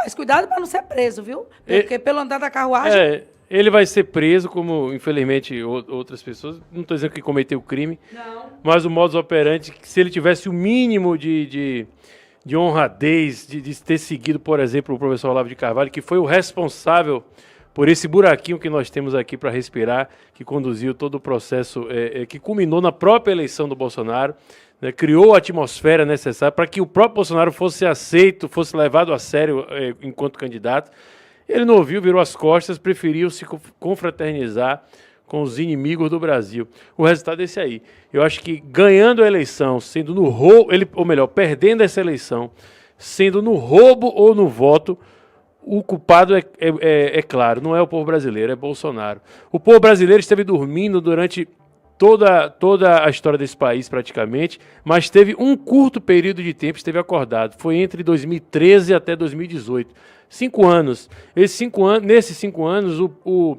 Mas cuidado para não ser preso, viu? Porque pelo andar da carruagem... Ele vai ser preso, como, infelizmente, outras pessoas. Não estou dizendo que cometeu crime. Não. Mas o modus operandi, se ele tivesse o mínimo de honradez, de ter seguido, por exemplo, o professor Olavo de Carvalho, que foi o responsável por esse buraquinho que nós temos aqui para respirar, que conduziu todo o processo, que culminou na própria eleição do Bolsonaro, né, criou a atmosfera necessária para que o próprio Bolsonaro fosse aceito, fosse levado a sério enquanto candidato. Ele não ouviu, virou as costas, preferiu se confraternizar com os inimigos do Brasil. O resultado é esse aí. Eu acho que ganhando a eleição, sendo no roubo, ou melhor, perdendo essa eleição, sendo no roubo ou no voto, o culpado é claro, não é o povo brasileiro, é Bolsonaro. O povo brasileiro esteve dormindo durante toda a história desse país, praticamente, mas teve um curto período de tempo, esteve acordado. Foi entre 2013 até 2018. 5 anos. Nesses 5 anos, o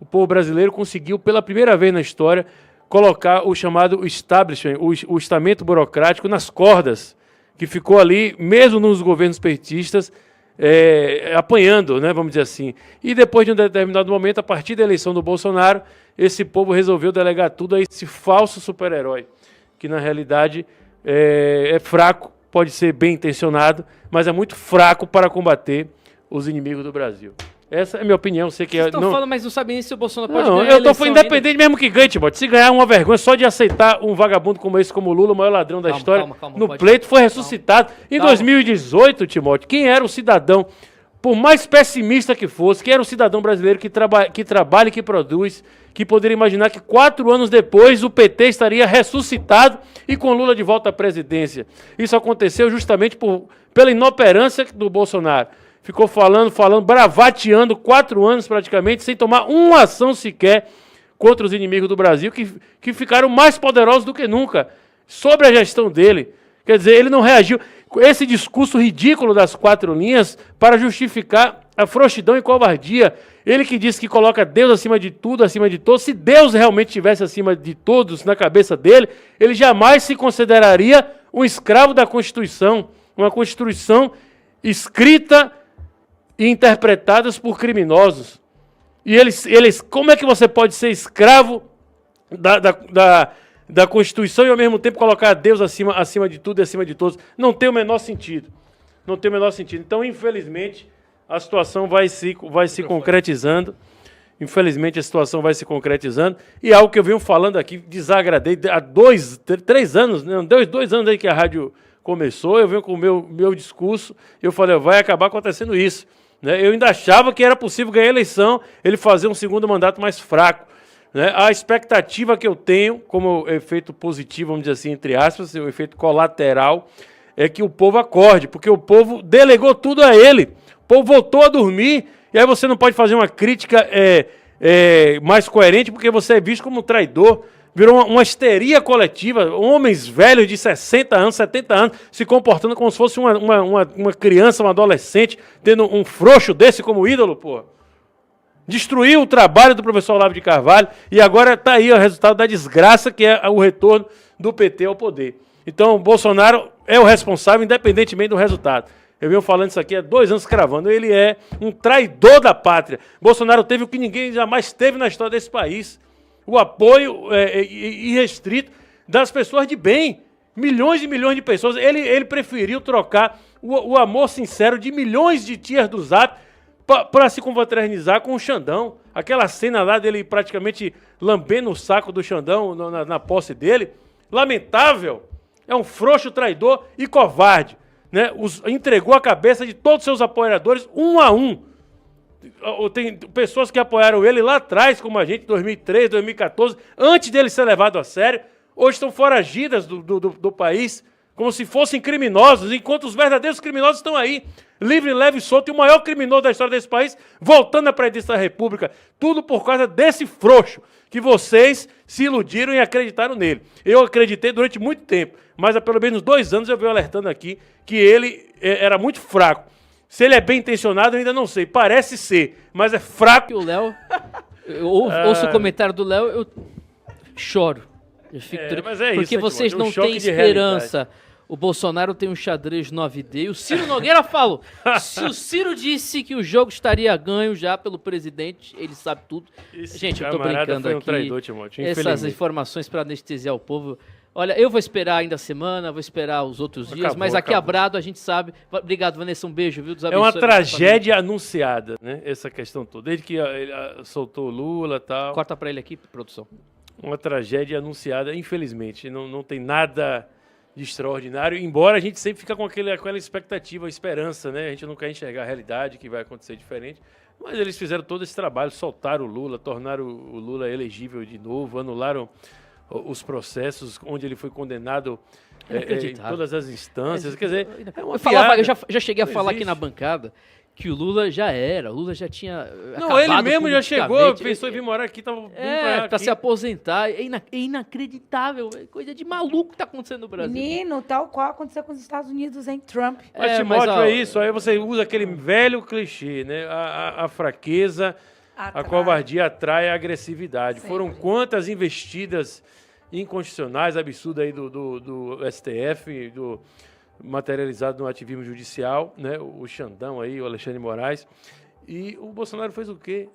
povo brasileiro conseguiu, pela primeira vez na história, colocar o chamado establishment, o estamento burocrático nas cordas, que ficou ali, mesmo nos governos petistas, apanhando, né, vamos dizer assim. E depois de um determinado momento, a partir da eleição do Bolsonaro, esse povo resolveu delegar tudo a esse falso super-herói, que na realidade é fraco, pode ser bem intencionado, mas é muito fraco para combater os inimigos do Brasil. Essa é a minha opinião. Sei que Vocês estão falando, mas não sabem nem se o Bolsonaro pode ganhar a eleição. Independente ainda. Mesmo que ganhe, Timóteo. Se ganhar uma vergonha só de aceitar um vagabundo como esse, como o Lula, o maior ladrão da história, no pleito, foi ressuscitado. Em 2018, Timóteo, quem era o cidadão, por mais pessimista que fosse, quem era o cidadão brasileiro que trabalha e que produz, que poderia imaginar que 4 anos depois o PT estaria ressuscitado e com Lula de volta à presidência? Isso aconteceu justamente pela inoperância do Bolsonaro. Ficou falando, bravateando 4 anos praticamente, sem tomar uma ação sequer contra os inimigos do Brasil, que ficaram mais poderosos do que nunca sobre a gestão dele. Quer dizer, ele não reagiu. Esse discurso ridículo das 4 linhas para justificar a frouxidão e covardia. Ele que disse que coloca Deus acima de tudo, acima de todos. Se Deus realmente estivesse acima de todos na cabeça dele, ele jamais se consideraria um escravo da Constituição. Uma Constituição escrita e interpretadas por criminosos. E eles, como é que você pode ser escravo da Constituição e ao mesmo tempo colocar Deus acima de tudo e acima de todos? Não tem o menor sentido. Não tem o menor sentido. Então, infelizmente, a situação vai se concretizando. Infelizmente, a situação vai se concretizando. E algo que eu venho falando aqui, desagradei há 3 anos, né? 2 anos aí que a rádio começou, eu venho com o meu discurso, eu falei, vai acabar acontecendo isso. Né? Eu ainda achava que era possível ganhar a eleição, ele fazer um segundo mandato mais fraco. Né? A expectativa que eu tenho, como efeito positivo, vamos dizer assim, entre aspas, o efeito colateral, é que o povo acorde, porque o povo delegou tudo a ele. O povo voltou a dormir, e aí você não pode fazer uma crítica mais coerente, porque você é visto como um traidor. Virou uma histeria coletiva, homens velhos de 60 anos, 70 anos, se comportando como se fosse uma criança, um adolescente, tendo um frouxo desse como ídolo, pô. Destruiu o trabalho do professor Olavo de Carvalho e agora está aí o resultado da desgraça que é o retorno do PT ao poder. Então, o Bolsonaro é o responsável, independentemente do resultado. Eu venho falando isso aqui há 2 anos cravando. Ele é um traidor da pátria. Bolsonaro teve o que ninguém jamais teve na história desse país. O apoio irrestrito das pessoas de bem. Milhões e milhões de pessoas. Ele preferiu trocar o amor sincero de milhões de tias do Zap para se confraternizar com o Xandão. Aquela cena lá dele praticamente lambendo o saco do Xandão na posse dele. Lamentável. É um frouxo, traidor e covarde. Né? Entregou a cabeça de todos os seus apoiadores, um a um. Tem pessoas que apoiaram ele lá atrás, como a gente, em 2013, 2014, antes dele ser levado a sério, hoje estão foragidas do país, como se fossem criminosos, enquanto os verdadeiros criminosos estão aí, livre, leve e solto, e o maior criminoso da história desse país, voltando à presidência da República. Tudo por causa desse frouxo, que vocês se iludiram e acreditaram nele. Eu acreditei durante muito tempo, mas há pelo menos 2 anos eu venho alertando aqui que ele era muito fraco. Se ele é bem intencionado, eu ainda não sei. Parece ser, mas é fraco. O Léo, eu ouço o comentário do Léo, eu choro. Eu fico mas é porque isso, vocês não choque têm de esperança. O Bolsonaro tem um xadrez 9D e o Ciro Nogueira falou. Se o Ciro disse que o jogo estaria ganho já pelo presidente, ele sabe tudo. Gente, eu tô brincando foi um aqui. traidor, Timóteo, Essas infelizmente. informações para anestesiar o povo. Olha, eu vou esperar ainda a semana, vou esperar os outros dias, Acabou, mas aqui a acabou. Brado a gente sabe. Obrigado, Vanessa, um beijo, viu? Deus É uma abençoe a nossa tragédia anunciada, né? Essa questão toda. Desde que ele soltou o Lula e tal. família. Corta para ele aqui, produção. Uma tragédia anunciada, infelizmente. Não tem nada de extraordinário, embora a gente sempre fica com aquela expectativa, esperança, né? A gente não quer enxergar a realidade, que vai acontecer diferente. Mas eles fizeram todo esse trabalho, soltaram o Lula, tornaram o Lula elegível de novo, anularam os processos onde ele foi condenado em todas as instâncias. Quer dizer, é uma piada. Eu já cheguei a Não falar aqui existe. na bancada que o Lula já era, o Lula já tinha Não, ele mesmo já chegou, politicamente. pensou em vir morar aqui, tava Pra se aposentar. É inacreditável, é coisa de maluco que tá acontecendo no Brasil. Menino, tal qual aconteceu com os Estados Unidos, hein? Trump. Mas, Timóteo, é isso. Aí você usa aquele velho clichê, né? A fraqueza, a Atrai. covardia atrai a agressividade. Sempre. Foram quantas investidas inconstitucionais, absurdas aí do STF, materializado no ativismo judicial, né? O Xandão aí, o Alexandre Moraes. E o Bolsonaro fez o quê?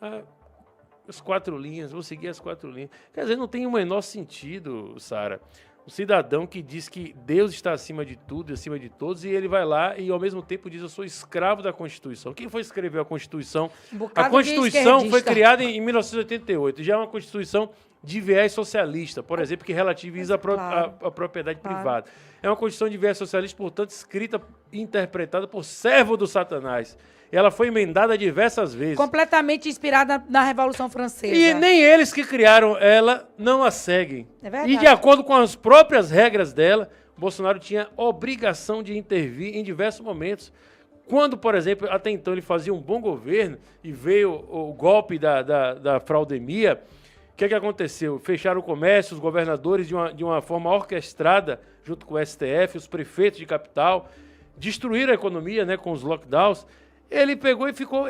As 4 linhas, vou seguir as 4 linhas. Quer dizer, não tem o menor sentido, Sara. Um cidadão que diz que Deus está acima de tudo, acima de todos, e ele vai lá e, ao mesmo tempo, diz: eu sou escravo da Constituição. Quem foi escrever a Constituição? Um bocado A de Constituição foi esquerdista. criada em 1988. Já é uma Constituição de viés socialista, por exemplo, que relativiza Claro. a propriedade Claro. privada. É uma Constituição de viés socialista, portanto, escrita e interpretada por servo do Satanás. Ela foi emendada diversas vezes. Completamente inspirada na Revolução Francesa. E nem eles que criaram ela não a seguem. É verdade. E de acordo com as próprias regras dela, Bolsonaro tinha obrigação de intervir em diversos momentos. Quando, por exemplo, até então ele fazia um bom governo e veio o golpe da fraudemia, o que aconteceu? Fecharam o comércio, os governadores de uma forma orquestrada, junto com o STF, os prefeitos de capital, destruíram a economia, né, com os lockdowns. Ele pegou e ficou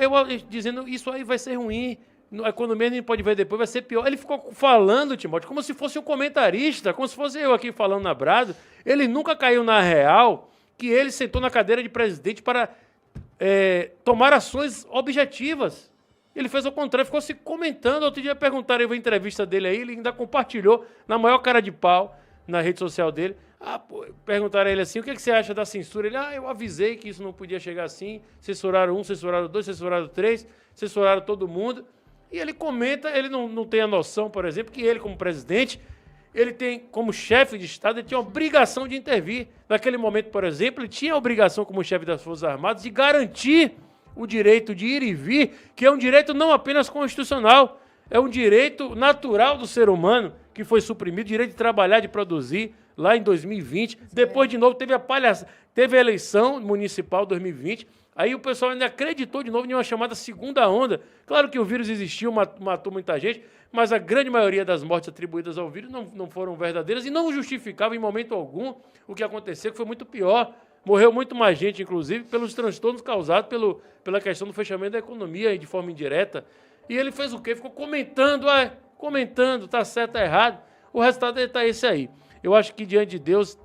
dizendo: isso aí vai ser ruim, a economia nem pode ver depois, vai ser pior. Ele ficou falando, Timóteo, como se fosse um comentarista, como se fosse eu aqui falando na Brado. Ele nunca caiu na real que ele sentou na cadeira de presidente para tomar ações objetivas. Ele fez o contrário, ficou se comentando. Outro dia perguntaram, eu vi a entrevista dele aí, ele ainda compartilhou na maior cara de pau na rede social dele. Perguntaram a ele assim: o que você acha da censura? Ele: eu avisei que isso não podia chegar assim. Censuraram 1, censuraram 2, censuraram 3, censuraram todo mundo. E ele comenta, ele não tem a noção, por exemplo, que ele, como presidente, ele tem, como chefe de Estado, ele tinha a obrigação de intervir. Naquele momento, por exemplo, ele tinha a obrigação, como chefe das Forças Armadas, de garantir o direito de ir e vir, que é um direito não apenas constitucional, é um direito natural do ser humano, que foi suprimido, direito de trabalhar, de produzir, lá em 2020. Depois, de novo, teve a eleição municipal 2020. Aí o pessoal ainda acreditou de novo em uma chamada segunda onda. Claro que o vírus existiu, matou muita gente, mas a grande maioria das mortes atribuídas ao vírus não foram verdadeiras e não justificavam em momento algum o que aconteceu, que foi muito pior. Morreu muito mais gente, inclusive, pelos transtornos causados pela questão do fechamento da economia de forma indireta. E ele fez o quê? Ficou comentando, tá certo, tá errado. O resultado está esse aí. Eu acho que, diante de Deus,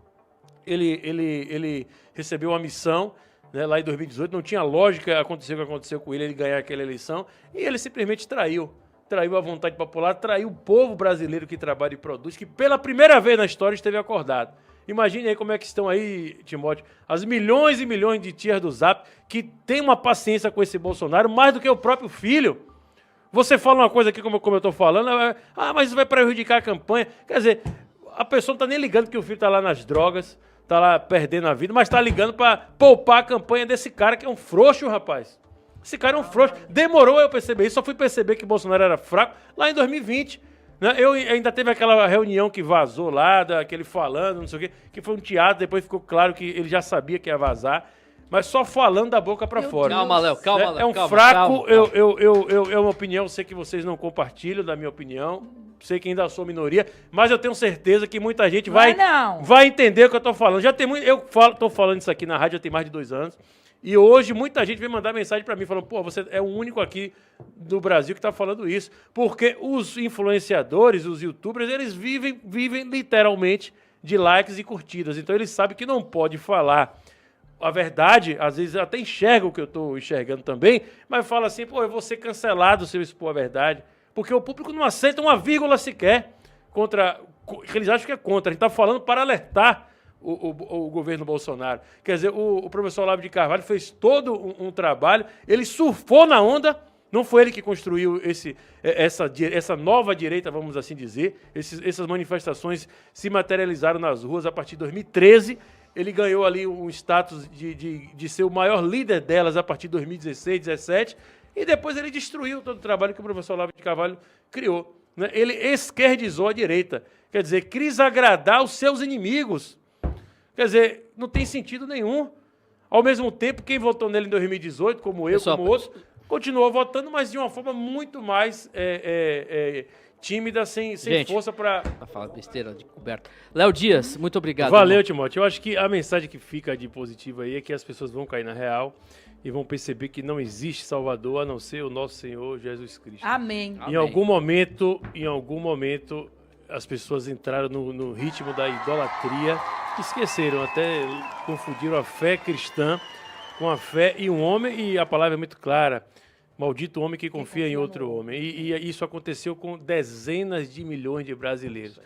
ele recebeu uma missão, né, lá em 2018. Não tinha lógica acontecer o que aconteceu com ele ganhar aquela eleição. E ele simplesmente traiu a vontade popular, traiu o povo brasileiro que trabalha e produz, que pela primeira vez na história esteve acordado. Imagine aí como é que estão aí, Timóteo, as milhões e milhões de tias do Zap que tem uma paciência com esse Bolsonaro mais do que o próprio filho. Você fala uma coisa aqui, como eu estou falando, mas isso vai prejudicar a campanha. Quer dizer, a pessoa não está nem ligando que o filho está lá nas drogas, está lá perdendo a vida, mas está ligando para poupar a campanha desse cara que é um frouxo, rapaz. Esse cara é um frouxo. Demorou eu perceber isso, só fui perceber que Bolsonaro era fraco lá em 2020. Né? Eu ainda teve aquela reunião que vazou lá, daquele falando, não sei o quê, que foi um teatro, depois ficou claro que ele já sabia que ia vazar, mas só falando da boca para fora. Calma, Léo, calma, Léo. É um calma, fraco, calma. é uma opinião, sei que vocês não compartilham da minha opinião, sei que ainda sou minoria, mas eu tenho certeza que muita gente vai entender o que eu estou falando. Estou falando isso aqui na rádio já tem mais de 2 anos, e hoje muita gente vem mandar mensagem para mim falando: pô, você é o único aqui do Brasil que está falando isso. Porque os influenciadores, os youtubers, eles vivem literalmente de likes e curtidas. Então ele sabe que não pode falar a verdade, às vezes até enxerga o que eu estou enxergando também, mas fala assim, pô, eu vou ser cancelado se eu expor a verdade, porque o público não aceita uma vírgula sequer contra, que eles acham que é contra. A gente está falando para alertar o governo Bolsonaro. Quer dizer, o professor Olavo de Carvalho fez todo um trabalho, ele surfou na onda, não foi ele que construiu essa nova direita, vamos assim dizer. Essas manifestações se materializaram nas ruas a partir de 2013. Ele ganhou ali um status de ser o maior líder delas a partir de 2016, 2017. E depois ele destruiu todo o trabalho que o professor Olavo de Carvalho criou, né? Ele esquerdizou a direita. Quer dizer, quis agradar os seus inimigos. Quer dizer, não tem sentido nenhum. Ao mesmo tempo, quem votou nele em 2018, como eu, como outros, continuou votando, mas de uma forma muito mais tímida, sem força para... Tá falando besteira de coberta. Léo Dias, muito obrigado. Valeu, irmão. Timóteo. Eu acho que a mensagem que fica de positiva aí é que as pessoas vão cair na real e vão perceber que não existe Salvador a não ser o nosso Senhor Jesus Cristo. Amém. Em algum momento, as pessoas entraram no ritmo da idolatria, esqueceram, até confundiram a fé cristã com a fé em um homem, e a palavra é muito clara: maldito o homem que confia em outro homem. E isso aconteceu com dezenas de milhões de brasileiros,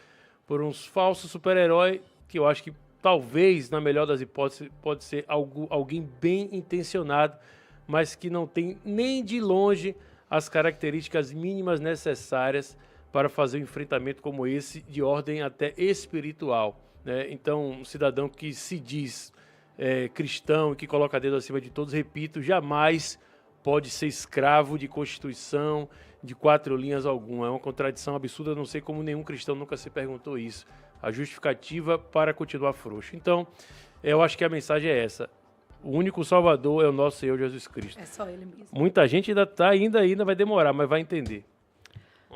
por uns falsos super-heróis que eu acho que talvez, na melhor das hipóteses, pode ser alguém bem intencionado, mas que não tem nem de longe as características mínimas necessárias para fazer um enfrentamento como esse, de ordem até espiritual, né? Então, um cidadão que se diz cristão e que coloca Deus acima de todos, repito, jamais pode ser escravo de Constituição, de 4 linhas alguma. É uma contradição absurda, não sei como nenhum cristão nunca se perguntou isso. A justificativa para continuar frouxo. Então, eu acho que a mensagem é essa: o único Salvador é o nosso Senhor Jesus Cristo. É só ele mesmo. Muita gente ainda vai demorar, mas vai entender.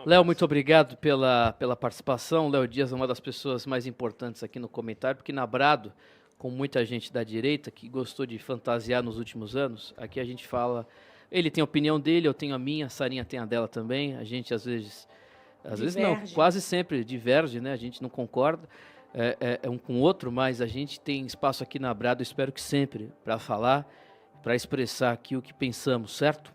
Léo, muito obrigado pela participação. Léo Dias é uma das pessoas mais importantes aqui no comentário, porque na Brado, com muita gente da direita que gostou de fantasiar nos últimos anos, aqui a gente fala, ele tem a opinião dele, eu tenho a minha, a Sarinha tem a dela também, a gente às vezes não, quase sempre diverge, né? A gente não concorda um com o outro, mas a gente tem espaço aqui na Brado, eu espero que sempre, para falar, para expressar aqui o que pensamos, certo?